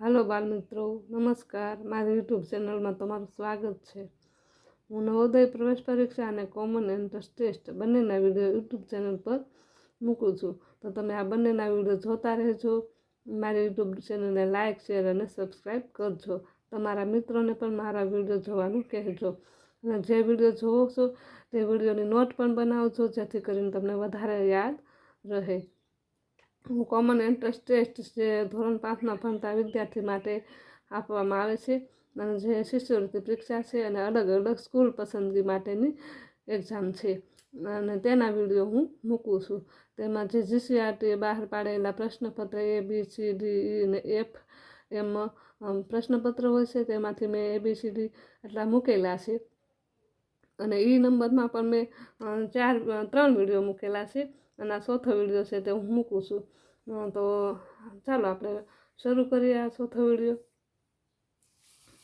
હાલો બાળમિત્રો, નમસ્કાર. મારી યુટ્યુબ ચેનલમાં તમારું સ્વાગત છે. હું નવોદય પ્રવેશ પરીક્ષા અને કોમન એન્ટ્રન્સ ટેસ્ટ બંનેના વિડીયો યુટ્યુબ ચેનલ પર મૂકું છું, તો તમે આ બંનેના વિડીયો જોતા રહેજો. મારી યુટ્યુબ ચેનલને લાઇક, શેર અને સબસ્ક્રાઈબ કરજો. તમારા મિત્રોને પણ મારા વિડીયો જોવાનું કહેજો. અને જે વિડીયો જોવો છો તે વિડીયોની નોટ પણ બનાવજો, જેથી કરીને તમને વધારે યાદ રહે. કોમન એન્ટ્રન્સ ટેસ્ટ જે ધોરણ 5માં ભણતા વિદ્યાર્થી માટે આપવામાં આવે છે, અને જે શિષ્યવૃત્તિ પરીક્ષા છે, અને અલગ અલગ સ્કૂલ પસંદગી માટેની એક્ઝામ છે, અને તેના વિડીયો હું મૂકું છું. તેમાં જે જીસીઆરટીએ બહાર પાડેલા પ્રશ્નપત્ર ABCD અને F એમ પ્રશ્નપત્ર હોય છે, તેમાંથી મેં ABCD એટલા મૂકેલા છે. અને એ નંબરમાં પણ મેં 3 વિડીયો મૂકેલા છે, અને આ ચોથો વિડીયો છે તે હું મૂકું છું. તો ચાલો આપણે શરૂ કરીએ. આ ચોથો વિડીયો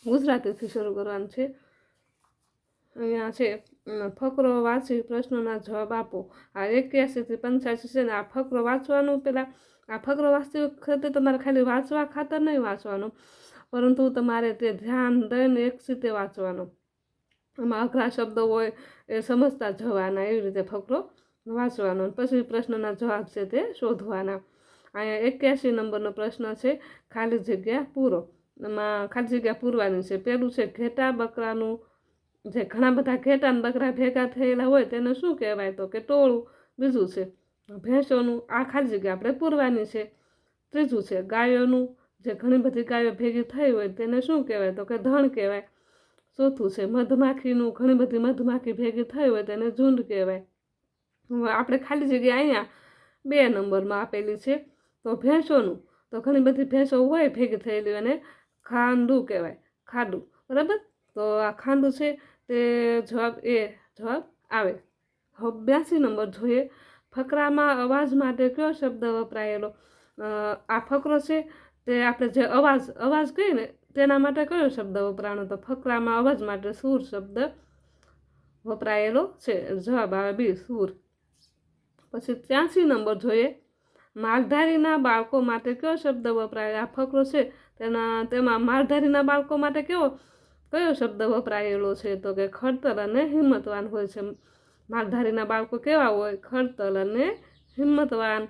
ગુજરાતીથી શરૂ કરવાનો છે. અહીંયા છે ફકરો વાંચી પ્રશ્નોના જવાબ આપો. આ 81 થી 85 છે ને. આ ફકરો વાંચવાનું, પહેલાં આ ફકરો વાંચતી વખતે તમારે ખાલી વાંચવા ખાતર નહીં વાંચવાનો, પરંતુ તમારે તે ધ્યાન દઈને એક રીતે વાંચવાનો. એમાં અઘરા શબ્દો હોય એ સમજતા જવાના, એવી રીતે ફકરો વાંચવાનો. પછી પ્રશ્નના જવાબ છે તે શોધવાના. અહીંયા 81 નંબરનો પ્રશ્ન છે, ખાલી જગ્યા પૂરો. એમાં ખાલી જગ્યા પૂરવાની છે. પહેલું છે ઘેટા બકરાનું, જે ઘણા બધા ઘેટા ને બકરા ભેગા થયેલા હોય તેને શું કહેવાય? તો કે ટોળું. બીજું છે ભેંસોનું, આ ખાલી જગ્યા આપણે પૂરવાની છે. ત્રીજું છે ગાયોનું, જે ઘણી બધી ગાયો ભેગી થઈ હોય તેને શું કહેવાય? તો કે ધણ કહેવાય. ચોથું છે મધમાખીનું, ઘણી બધી મધમાખી ભેગી થઈ હોય તેને ઝુંડ કહેવાય. આપણે ખાલી જગ્યા અહીંયા 2 નંબરમાં આપેલી છે. તો ભેંસોનું, તો ઘણી બધી ભેંસો હોય ભેગી થયેલી, અને ખાંડું કહેવાય, ખાડું. બરાબર? તો આ ખાંડું છે તે જવાબ આવે. હવે 82 નંબર જોઈએ. ફકરામાં અવાજ માટે કયો શબ્દ વપરાયેલો? આ ફકરો છે તે આપણે જે અવાજ કહીએ ને તેના માટે કયો શબ્દ વપરાવાનો? તો ફકરામાં અવાજ માટે સૂર શબ્દ વપરાયેલો છે. જવાબ આવે બી, સૂર. પછી 83 નંબર જોઈએ. માલધારીના બાળકો માટે કયો શબ્દ વપરાય? આ ફકરો છે તેમાં માલધારીના બાળકો માટે કયો શબ્દ વપરાયેલો છે? તો કે ખડતલ અને હિંમતવાન હોય છે. માલધારીના બાળકો કેવા હોય? ખડતલ અને હિંમતવાન.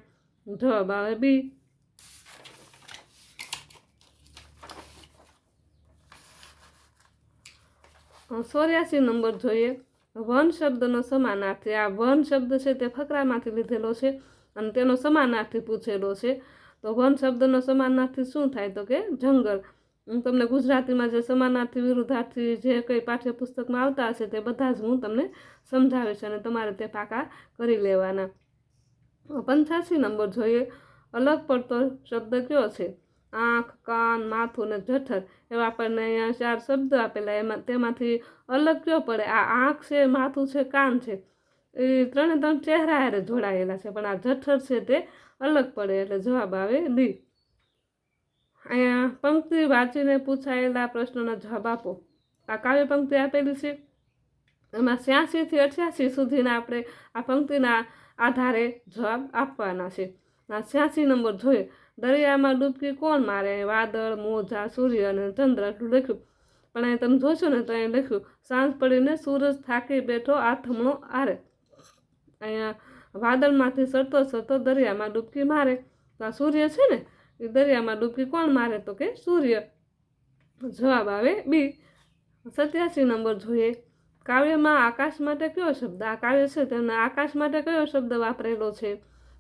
જવાબ આવે બી. 84 નંબર જોઈએ. વન શબ્દનો સમાનાર્થી. આ વન શબ્દ છે તે ફકરામાંથી લીધેલો છે, અને તેનો સમાનાર્થી પૂછેલો છે. તો વન શબ્દનો સમાનાર્થી શું થાય? તો કે જંગલ. હું તમને ગુજરાતીમાં જે સમાનાર્થી, વિરુદ્ધાર્થી જે કંઈ પાઠ્યપુસ્તકમાં આવતા હશે તે બધા જ હું તમને સમજાવીશ, અને તમારે તે પાકા કરી લેવાના. 85 નંબર જોઈએ. અલગ પડતો શબ્દ કયો છે? આંખ, કાન, માથું ને જઠર, એવા આપણને અહીંયા 4 શબ્દ આપેલા. તેમાંથી અલગ કયો પડે? આ આંખ છે, માથું છે, કાન છે, એ 3 ચહેરા હારે જોડાયેલા છે, પણ આ જઠર છે તે અલગ પડે, એટલે જવાબ આવે ડી. અહીંયા પંક્તિ વાંચીને પૂછાયેલા પ્રશ્નોના જવાબ આપો. આ કાવ્ય પંક્તિ આપેલી છે. એમાં 86 થી 88 સુધીના આપણે આ પંક્તિના આધારે જવાબ આપવાના છે. 86 નંબર જોઈએ. દરિયામાં ડૂબકી કોણ મારે? વાદળ, મોજા, સૂર્ય અને ચંદ્ર, એટલું લખ્યું. પણ અહીં તમે જોશો ને તો અહીં લખ્યું સાંજ પડીને સૂરજ થાકી બેઠો આથમણો આરે. અહીંયા વાદળમાંથી સરતો દરિયામાં ડૂબકી મારે. તો આ સૂર્ય છે ને, એ દરિયામાં ડૂબકી કોણ મારે? તો કે સૂર્ય. જવાબ આવે બી. 87 નંબર જોઈએ. કાવ્યમાં આકાશ માટે કયો શબ્દ? આ કાવ્ય છે તેના આકાશ માટે કયો શબ્દ વાપરેલો છે?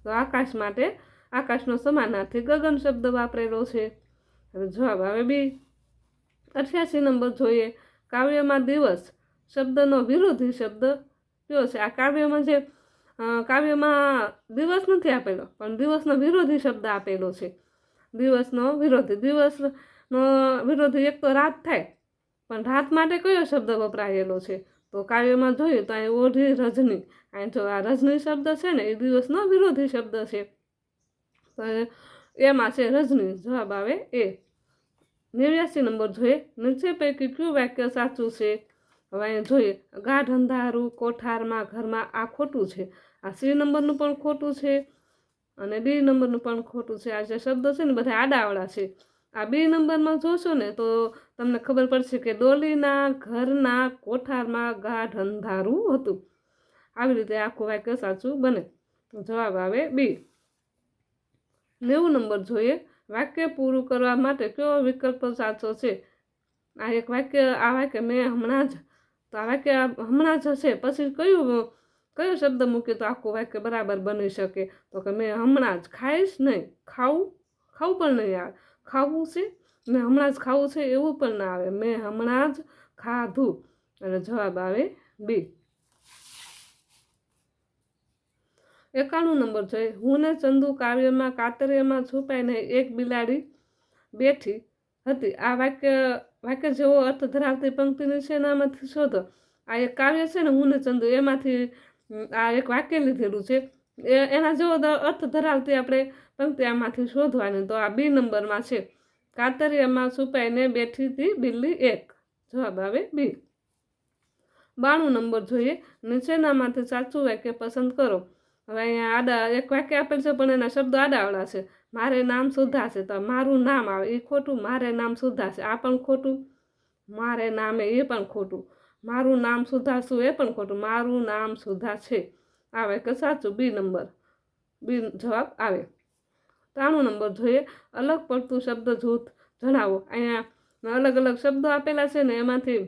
તો આકાશ માટે આકાશનો સમાનાર્થી ગગન શબ્દ વાપરેલો છે. જવાબ આવે બી. 88 નંબર જોઈએ. કાવ્યમાં દિવસ શબ્દનો વિરોધી શબ્દ કયો છે? આ કાવ્યમાં દિવસ નથી આપેલો, પણ દિવસનો વિરોધી શબ્દ આપેલો છે. દિવસનો વિરોધી એક તો રાત થાય, પણ રાત માટે કયો શબ્દ વપરાયેલો છે? તો કાવ્યમાં જોઈએ તો અહીં ઓઢી, રજની. અહીં જો આ રજની શબ્દ છે ને એ દિવસનો વિરોધી શબ્દ છે, તો એમાં છે રજની. જવાબ આવે એ. 89 નંબર જોઈએ. નીચે પૈકી કયું વાક્ય સાચું છે? હવે અહીંયા જોઈએ. ગાઢ અંધારું કોઠારમાં ઘરમાં, આ ખોટું છે. આ સી નંબરનું પણ ખોટું છે, અને ડી નંબરનું પણ ખોટું છે. આ જે શબ્દો છે ને બધા આડાવડા છે, આ બી નંબરમાં જોશો ને તો તમને ખબર પડશે કે ડોલીના ઘરના કોઠારમાં ગાઢ અંધારું હતું. આવી રીતે આખું વાક્ય સાચું બને. જવાબ આવે બી. 90 નંબર જોઈએ. વાક્ય પૂરું કરવા માટે કયો વિકલ્પ સાચો છે? આ વાક્ય મેં હમણાં જ, તો આ વાક્ય હમણાં જ હશે, પછી કયો શબ્દ મૂકીએ તો આખું વાક્ય બરાબર બની શકે? તો કે મેં હમણાં જ ખાઈશ નહીં, ખાવું પણ નહીં આવે. ખાવું છે, મેં હમણાં જ ખાવું છે એવું પણ ના આવે. મેં હમણાં જ ખાધું. એટલે જવાબ આવે બી. 91 નંબર જોઈએ. હું ને ચંદુ કાવ્યમાં કાતરિયામાં છુપાઈને એક બિલાડી બેઠી હતી. આ વાક્ય જેવો અર્થ ધરાવતી પંક્તિની છે ને આમાંથી શોધો. આ એક કાવ્ય છે ને હું ને ચંદુ, એમાંથી આ એક વાક્ય લીધેલું છે. એના જેવો અર્થ ધરાવતી આપણે પંક્તિ આમાંથી શોધવાની. તો આ બી નંબરમાં છે. કાતરિયામાં છુપાઈને બેઠી હતી બિલ્લી એક. જવાબ આવે બી. 92 નંબર જોઈએ. નીચેનામાંથી સાચું વાક્ય પસંદ કરો. હવે અહીંયા એક વાક્ય આપેલ છે પણ એના શબ્દો આડાવડા છે. મારે નામ સુધા છે, તો મારું નામ આવે એ ખોટું. મારે નામ સુધા છે આ પણ ખોટું. મારે નામે એ પણ ખોટું. મારું નામ સુધાશું એ પણ ખોટું. મારું નામ સુધા છે આ વાક્ય સાચું. બી નંબર, બી જવાબ આવે. 93 નંબર જોઈએ. અલગ પડતું શબ્દ જૂથ જણાવો. અહીંયા અલગ અલગ શબ્દો આપેલા છે ને એમાંથી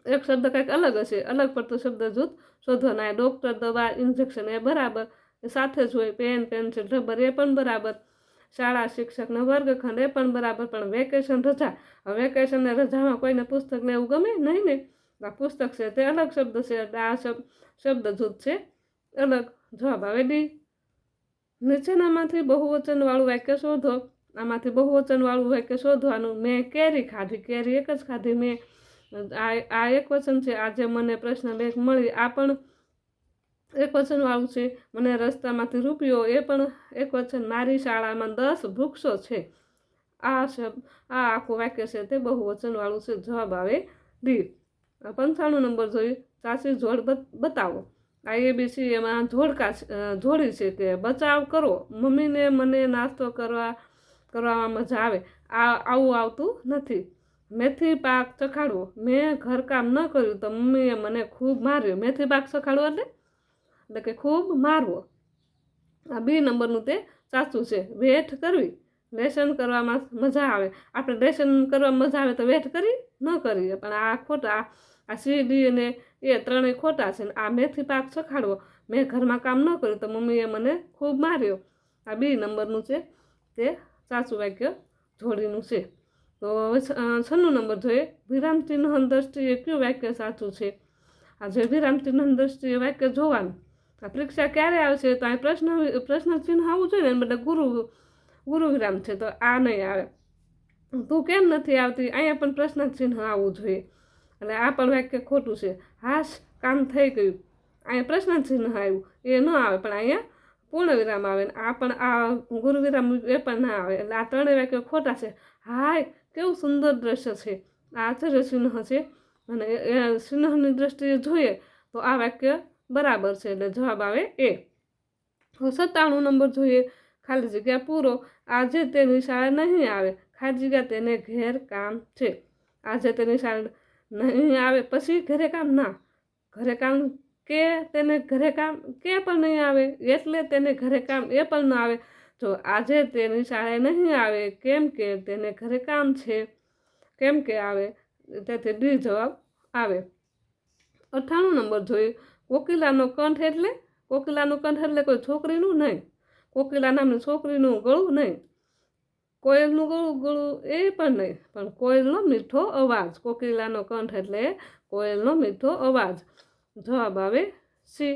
એક શબ્દ કંઈક અલગ હશે. અલગ પડતું શબ્દ જૂથ શોધવાના. ડૉક્ટર, દવા, ઇન્જેક્શન એ બરાબર, એ સાથે જ હોય. પેન, પેન્સિલ, રબર એ પણ બરાબર. શાળા, શિક્ષકનો વર્ગખંડ એ પણ બરાબર. પણ વેકેશન, રજા, વેકેશન ને રજામાં કોઈને પુસ્તક લેવું ગમે નહીં ને. આ પુસ્તક છે તે અલગ શબ્દ છે, આ શબ્દ જૂથ છે અલગ. જવાબ આવે ડી. નીચેનામાંથી બહુવચનવાળું વાક્ય શોધો. આમાંથી બહુવચનવાળું વાક્ય શોધવાનું. મેં કેરી ખાધી. કેરી એક જ ખાધી. મેં, આ એક વચન છે. આજે મને પ્રશ્ન બેગ મળી. આ પણ એક વચનવાળું છે. મને રસ્તામાંથી રૂપિયો એ પણ એક વચન. મારી શાળામાં 10 વૃક્ષો છે. આ આખું વાક્ય છે તે બહુવચનવાળું છે. જવાબ આવે ડી. 95 નંબર જોઈએ. સાચી જોડ બતાવો. આ ABC એમાં જોડી છે કે બચાવ કરો. મમ્મીને મને નાસ્તો કરવામાં મજા આવે. આવું આવતું નથી. મેથી પાક ચખાડવો. મેં ઘરકામ ન કર્યું તો મમ્મીએ મને ખૂબ માર્યો. મેથી પાક ચખાડવો એટલે કે ખૂબ મારવો. આ બી નંબરનું તે સાચું છે. વેઠ કરવી. લેસન કરવામાં મજા આવે. આપણે લેસન કરવામાં મજા આવે તો વેઠ કરી ન કરીએ. પણ આ ખોટા. આ સી, ડી અને એ ત્રણેય ખોટા છે. આ મેથી પાક ચખાડવો. મેં ઘરમાં કામ ન કર્યું તો મમ્મીએ મને ખૂબ માર્યો. આ બી નંબરનું છે તે સાચું વાક્ય જોડીનું છે. તો 96 નંબર જોઈએ. વિરામચિહ્ન દ્રષ્ટિએ કયું વાક્ય સાચું છે? આ જે વિરામચિહ્ન દ્રષ્ટિએ વાક્ય જોવાનું. આ પરીક્ષા ક્યારે આવશે તો આ પ્રશ્ન ચિહ્ન આવવું જોઈએ ને, એટલે ગુરુ વિરામ છે તો આ નહીં આવે. તું કેમ નથી આવતી? અહીંયા પણ પ્રશ્ન ચિહ્ન આવવું જોઈએ. એટલે આ પણ વાક્ય ખોટું છે. હાશ, કામ થઈ ગયું. અહીંયા પ્રશ્ન ચિહ્ન આવ્યું એ ન આવે, પણ અહીંયા પૂર્ણ વિરામ આવે. આ પણ આ ગુરુ વિરામ એ પણ ના આવે. એટલે આ ત્રણેય વાક્ય ખોટા છે. હાય, કેવું સુંદર દ્રશ્ય છે. આ આશ્ચર્ય ચિહ્ન છે અને એ ચિહ્નની દ્રષ્ટિએ જોઈએ તો આ વાક્ય બરાબર છે. એટલે જવાબ આવે એ. 97 નંબર જોઈએ. ખાલી જગ્યા પૂરો. આજે તે નિશાળે નહીં આવે. ખાલી જગ્યા તેને ઘેર કામ છે. આજે તે નિશાળે નહીં આવે પછી ઘરે કામ ના. ઘરે કામ કે તેને ઘરે કામ કે પણ નહીં આવે એટલે તેને ઘરે કામ એ પણ ના આવે. જો આજે તે નિશાળે નહીં આવે કેમ કે તેને ઘરે કામ છે. કેમ કે આવે તેથી ડી જવાબ આવે. 98 નંબર જોઈએ. કોકિલાનો કંઠ એટલે કોઈ છોકરીનું નહીં. કોકિલા નામની છોકરીનું ગળું નહીં. કોયલનું ગળું એ પણ નહીં, પણ કોયલનો મીઠો અવાજ. કોકિલાનો કંઠ એટલે કોયલનો મીઠો અવાજ. જવાબ આવે સી.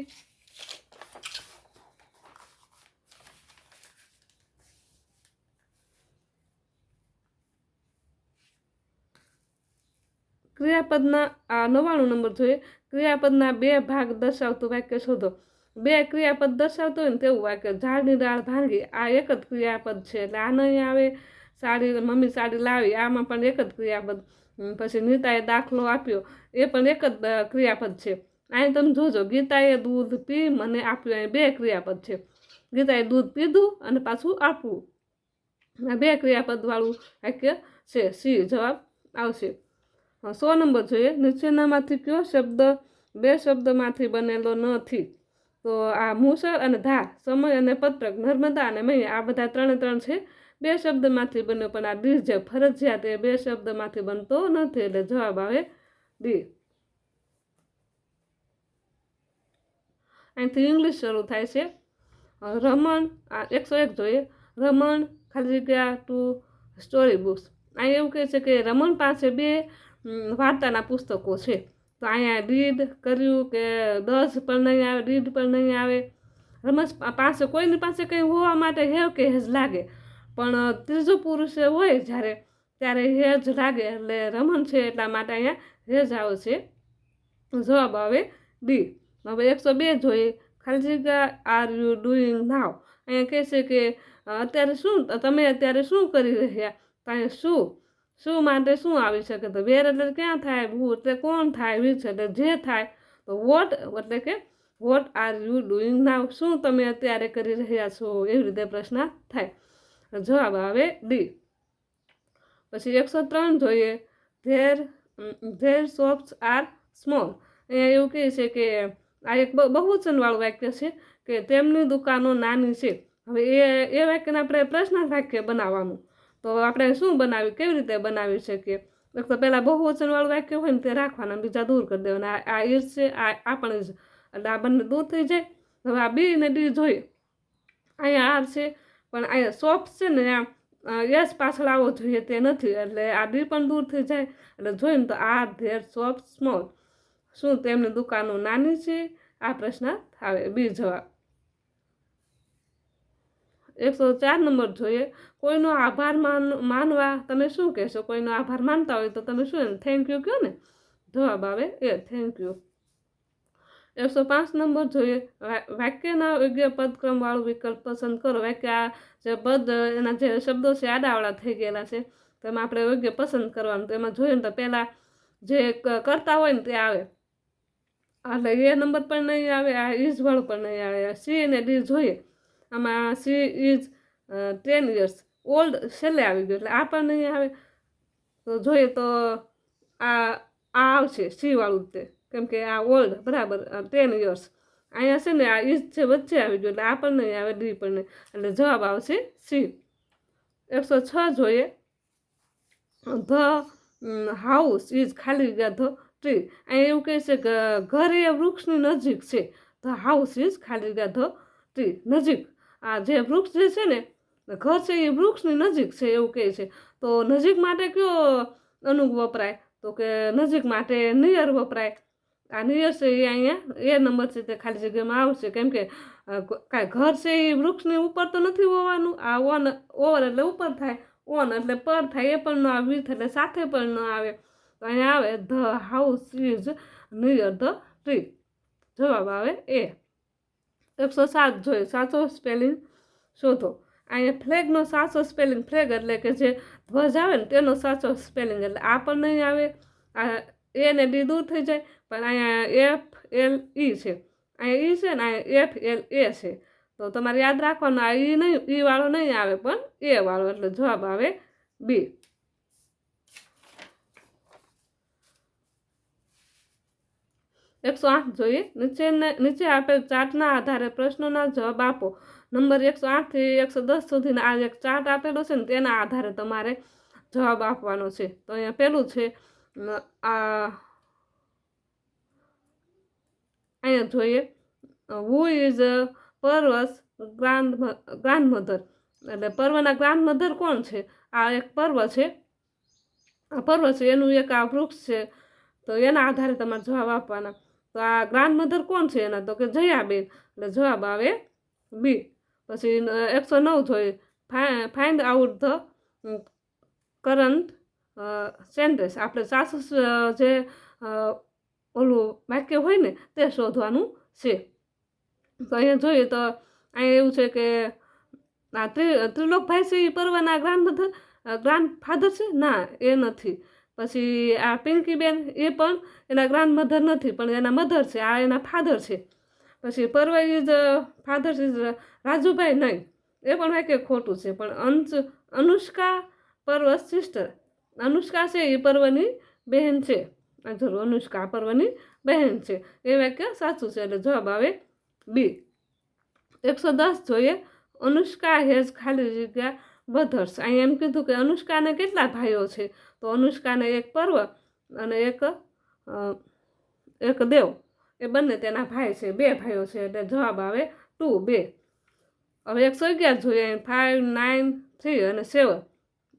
ક્રિયાપદના આ 99 નંબર જોઈએ. ક્રિયાપદના 2 ભાગ દર્શાવતું વાક્ય શોધો. 2 ક્રિયાપદ દર્શાવતું હોય ને તેવું વાક્ય. ઝાડની ડાળ ભાંગી. આ એક જ ક્રિયાપદ છે એટલે આ નહીં આવે. મમ્મી સાડી લાવી. આમાં પણ એક જ ક્રિયાપદ. પછી નીતાએ દાખલો આપ્યો એ પણ એક જ ક્રિયાપદ છે. અહીં તમે જોજો. ગીતાએ દૂધ પી મને આપ્યું. અહીં 2 ક્રિયાપદ છે. ગીતાએ દૂધ પીધું અને પાછું આપવું. આ 2 ક્રિયાપદવાળું વાક્ય છે. સી જવાબ આવશે. 100 નંબર જોઈએ. નીચેનામાંથી કયો શબ્દ 2 શબ્દમાંથી બનેલો નથી? તો આ મુસળ અને ધાર, સમય અને પત્રક, નર્મદા અને મૈયા, આ બધા 3 છે 2 શબ્દમાંથી બન્યો. પણ આ ડી જે ફરજિયાત એ 2 શબ્દમાંથી બનતો નથી, એટલે જવાબ આવે ડી. અહીંથી ઇંગ્લિશ શરૂ થાય છે. રમણ, 101 જોઈએ. રમણ ખાલી જગ્યા ટુ સ્ટોરી બુક્સ. અહીં એવું કહે છે કે રમણ પાસે 2 વાર્તાના પુસ્તકો છે. તો અહીંયા રીડ કર્યું કે 10 પણ નહીં આવે, રીડ પણ નહીં આવે. રમણ પાસે કોઈની પાસે કંઈ હોવા માટે હેવ કે હેજ લાગે, પણ ત્રીજો પુરુષ હોય જ્યારે ત્યારે હેજ લાગે, એટલે રમણ છે એટલા માટે અહીંયા હેજ આવશે. જવાબ આવે ડી. હવે 102 જોઈએ. ખાલી જગ્યા આર યુ ડુઈંગ નાવ. અહીંયા કહે છે કે તમે અત્યારે શું કરી રહ્યા? તો અહીંયા શું માટે શું આવી શકે? તો વેર એટલે ક્યાં થાય, હુ એટલે કોણ થાય, વિચ એટલે જે થાય. તો વોટ એટલે કે વોટ આર યુ ડુઈંગ નાવ, શું તમે અત્યારે કરી રહ્યા છો, એવી રીતે પ્રશ્ન થાય. જવાબ આવે ડી. પછી 103 જોઈએ. There shops are small. અહીંયા એવું કહે છે કે આ એક બહુવચનવાળું વાક્ય છે કે તેમની દુકાનો નાની છે. હવે એ વાક્યને આપણે પ્રશ્ન વાક્ય બનાવવાનું. તો આપણે શું બનાવ્યું, કેવી રીતે બનાવી શકીએ? એક તો પહેલાં બહુવચનવાળું વાક્ય હોય ને તે રાખવાના, બીજા દૂર કરી દેવાના. આ ઇઝ છે, આ પણ ઇઝ, એટલે આ બંને દૂર થઈ જાય. હવે આ બી ને ડી જોઈએ. અહીંયા આર છે, પણ અહીંયા શોપ્સ છે ને યસ પાછળ આવવો જોઈએ તે નથી, એટલે આ ડી પણ દૂર થઈ જાય. એટલે જોઈએ ને તો આર ધેર શોપ સ્મોલ, શું તેમની દુકાનો નાની છે? આ પ્રશ્ન આવે, બી જવાબ. 104 નંબર જોઈએ. કોઈનો આભાર માનવા તમે શું કહેશો? કોઈનો આભાર માનતા હોય તો તમે શું થેન્ક યુ કહો ને? જવાબ આવે એ થેન્ક યુ. 105 નંબર જોઈએ. વાક્યના યોગ્ય પદક્રમવાળું વિકલ્પ પસંદ કરો. વાક્ય જે પદ એના જે શબ્દો છે આડાવાળા થઈ ગયેલા છે, તેમાં આપણે યોગ્ય પસંદ કરવાનું. તો એમાં જોઈએ ને તો પહેલાં જે કરતા હોય ને તે આવે, એટલે એ નંબર પણ નહીં આવે, આ ઇઝ વાળું પણ નહીં આવે. સી અને ડી જોઈએ. આમાં સી ઇઝ 10 years ઓલ્ડ છેલ્લે આવી ગયું, એટલે આ પણ નહીં આવે. તો જોઈએ તો આ આવશે સી વાળું તે, કેમ કે આ ઓલ્ડ બરાબર 10 years. અહીંયા છે ને આ ઇઝ છે વચ્ચે આવી ગયું, એટલે આ પણ નહીં આવે, ડી પણ નહીં, એટલે જવાબ આવશે સી. 106 જોઈએ. ધ હાઉસ ઇઝ ખાલી જગ્યા ધ ટ્રી. અહીંયા એવું કહે છે કે ઘર એ વૃક્ષની નજીક છે. ધ હાઉસ ઇઝ ખાલી જગ્યા ધ ટ્રી, નજીક. આ જે વૃક્ષ જે છે ને, ઘર છે એ વૃક્ષની નજીક છે એવું કહે છે. તો નજીક માટે કયો અનુગ વપરાય? તો કે નજીક માટે નિયર વપરાય. આ નિયર છે એ અહીંયા એ નંબર છે તે ખાલી જગ્યામાં આવશે, કેમ કે કાંઈ ઘર છે એ વૃક્ષની ઉપર તો નથી હોવાનું. આ ઓવર એટલે ઉપર થાય, ઓન એટલે પર થાય, એ પણ ન આવે, વિથ એટલે સાથે પણ ન આવે. તો અહીંયા આવે the house is near the tree. જવાબ આવે એ. 107 જોઈએ. સાચો સ્પેલિંગ શોધો. અહીંયા ફ્લેગનો સાચો સ્પેલિંગ, ફ્લેગ એટલે કે જે ધ્વજ આવે ને તેનો સાચો સ્પેલિંગ, એટલે આ પણ નહીં આવે. આ એ ને ડી દૂર થઈ જાય, પણ અહીંયા FLE છે, અહીંયા ઈ છે ને અહીંયા FLA છે. તો તમારે યાદ રાખવાનું, આ ઈ નહીં, ઈ વાળો નહીં આવે, પણ એ વાળો, એટલે જવાબ આવે બી. 108 જોઈએ. નીચે આપેલ ચાર્ટના આધારે પ્રશ્નોના જવાબ આપો. નંબર 108 થી 110 સુધીના આ એક ચાર્ટ આપેલો છે ને તેના આધારે તમારે જવાબ આપવાનો છે. તો અહીંયા પેલું છે અહીંયા જોઈએ, હુ ઇઝ પર્વસ ગ્રાન્ડમધર, એટલે પર્વના ગ્રાન્ડમધર કોણ છે? આ એક પર્વ છે, આ પર્વ છે એનું એક આ વૃક્ષ છે. તો એના આધારે તમારે જવાબ આપવાના. તો આ ગ્રાન્ડમધર કોણ છે એના? તો કે જયાબેન, એટલે જવાબ આવે બી. પછી 109 જોઈએ. Find out the current sentence. આપણે સાસુ જે ઓલું વાક્ય હોય ને તે શોધવાનું છે. તો અહીંયા જોઈએ તો અહીંયા એવું છે કે આ ત્રિલોકભાઈ છે એ પર્વના ગ્રાન્ડફાધર છે? ના, એ નથી. પછી આ પિંકીબેન એ પણ એના ગ્રાન્ડમધર નથી, પણ એના મધર છે, આ એના ફાધર છે. પછી પર્વ ઇઝ ફાધર ઇઝ રાજુભાઈ, નહીં, એ પણ વાક્ય ખોટું છે. પણ અનુષ્કા પર્વ સિસ્ટર. અનુષ્કા છે એ પર્વની બહેન છે. જરૂર અનુષ્કા પર્વની બહેન છે. એ વાક્ય સાચું છે એટલે જવાબ આવે બી. 110 જોઈએ. અનુષ્કા હેઝ ખાલી જગ્યા બ્રધર્સ. અહીં એમ કીધું કે અનુષ્કાને કેટલા ભાઈઓ છે, તો અનુષ્કાને એક પર્વ અને એક દેવ, એ બંને તેના ભાઈ છે, 2 ભાઈઓ છે એટલે જવાબ આવે 2 2. હવે 111 જોઈએ. 5 9 3 અને 7.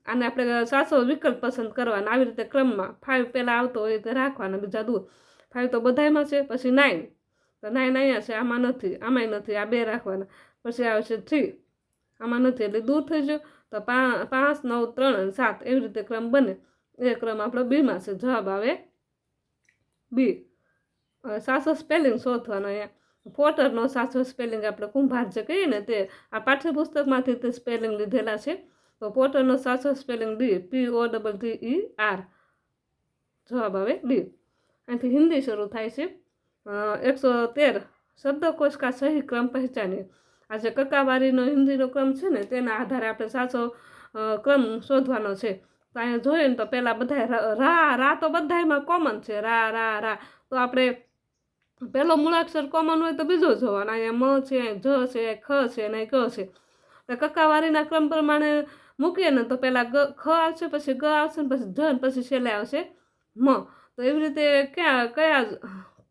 આને આપણે સાચો વિકલ્પ પસંદ કરવાના. આવી રીતે ક્રમમાં 5 પહેલાં આવતો હોય તે રાખવાના, બીજા દૂર. 5 તો બધામાં છે. પછી 9, તો 9 અહીંયા છે, આમાં નથી, આમાંય નથી, આ 2 રાખવાના. પછી આવે છે 3, આમાં નથી એટલે દૂર થઈ ગયો. તો 5 9 3 અને 7 એવી રીતે ક્રમ બને. એ ક્રમ આપણો બીમાં છે. જવાબ આવે બી. સાચો સ્પેલિંગ શોધવાનો. અહીંયા પોટરનો સાચો સ્પેલિંગ આપણે કુંભાર જે કહીએ ને તે આ પાઠ્યપુસ્તકમાંથી તે સ્પેલિંગ લીધેલા છે. તો પોટરનો સાચો સ્પેલિંગ ડી, POTTER. જવાબ આવે ડી. અહીંથી હિન્દી શરૂ થાય છે. 113 શબ્દકોશ કા સહી ક્રમ પહેચાનીએ. આ જે કકાવારીનો હિન્દીનો ક્રમ છે ને તેના આધારે આપણે સાચો ક્રમ શોધવાનો છે. તો અહીંયા જોઈએ ને તો પહેલાં બધા રા તો બધામાં કોમન છે. રા. તો આપણે પહેલો મૂળાક્ષર કોમન હોય તો બીજો જોવાનો. અહીંયા મ છે, જ છે, ખ છે અને ક છે. એટલે કકાવારીના ક્રમ પ્રમાણે મૂકીએ ને તો પહેલાં ખ આવશે, પછી ગ આવશે ને પછી જ ને પછી છેલ્લે આવશે મ. તો એવી રીતે કયા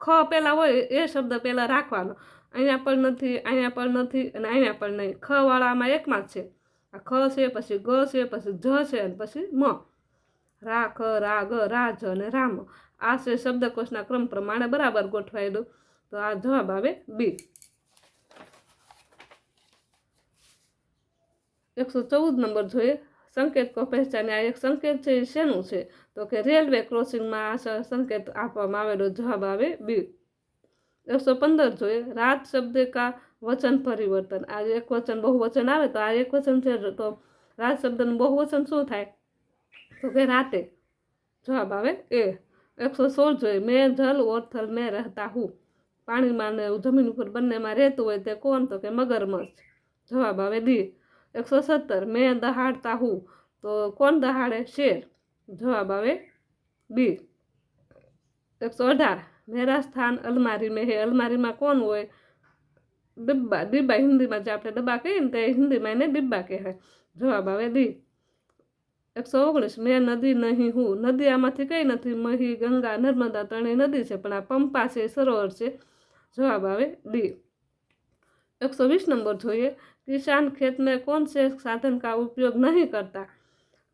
ખ પહેલાં હોય એ શબ્દ પહેલાં રાખવાનો. અહીંયા પણ નથી, અહીંયા પણ નથી અને અહીંયા પણ નહીં. ખ વાળામાં એકમાં જ છે. આ ખ છે, પછી ગ છે, પછી જ છે અને પછી મ. રા, ખ, રા, ગ, રા, જ અને રામ. આ છે શબ્દકોશના ક્રમ પ્રમાણે બરાબર ગોઠવાયેલું. તો આ જવાબ આવે બી. 114 નંબર જોઈએ. સંકેત કો પહેચાને. આ એક સંકેત છે એ શેનું છે, તો કે રેલવે ક્રોસિંગમાં આ સંકેત આપવામાં આવેલો. જવાબ આવે બી. 115 જોઈએ. રાત શબ્દ કા વચન પરિવર્તન. આ એક વચન બહુવચન આવે તો આ એક વચન છે, તો રાત શબ્દનું બહુવચન શું થાય, તો કે રાતે. જવાબ આવે એ. 116 જોઈએ. મેં જલ ઓર થલ મેં રહેતા હું. પાણીમાં ને જમીન ઉપર બંનેમાં રહેતું હોય તે કોણ, તો કે મગરમચ્છ. જવાબ આવે ડી. 117 મેં દહાડતા હું. તો કોણ દહાડે, શેર. જવાબ આવે બી. 118 મેરા સ્થાન અલમારી મેં હે. અલમારીમાં કોણ હોય, ડિબ્બા. હિન્દીમાં જે આપણે ડબ્બા કહીએ ને તે હિન્દીમાં એને ડિબ્બા કહેવાય. જવાબ આવે ડી. 119 મેં નદી નહીં હું. નદી આમાંથી કઈ નથી, મહી, ગંગા, નર્મદા ત્રણેય નદી છે, પણ આ પંપા છે, સરોવર છે. જવાબ આવે ડી. 120 નંબર જોઈએ. કિસાન ખેત મેં કોણ સે સાધન કા ઉપયોગ નહીં કરતા.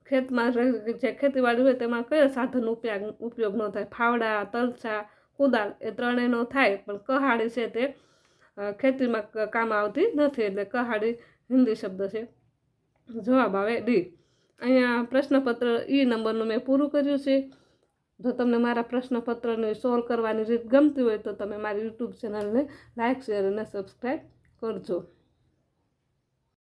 ખેતમાં જે ખેતીવાડી હોય તેમાં કયો સાધન ઉપયોગ ન થાય. ફાવડા, તલછા, કુદાલ એ ત્રણેયનો થાય, પણ કહાડી છે તે ખેતીમાં કામ આવતી નથી, એટલે કહાડી હિન્દી શબ્દ છે. જવાબ આવે ડી. અહીંયા પ્રશ્નપત્ર ઈ નંબરનું મેં પૂરું કર્યું છે. જો તમને મારા પ્રશ્નપત્રને સોલ્વ કરવાની રીત ગમતી હોય તો તમે મારી યુટ્યુબ ચેનલને લાઇક, શેર અને સબસ્ક્રાઈબ કરજો.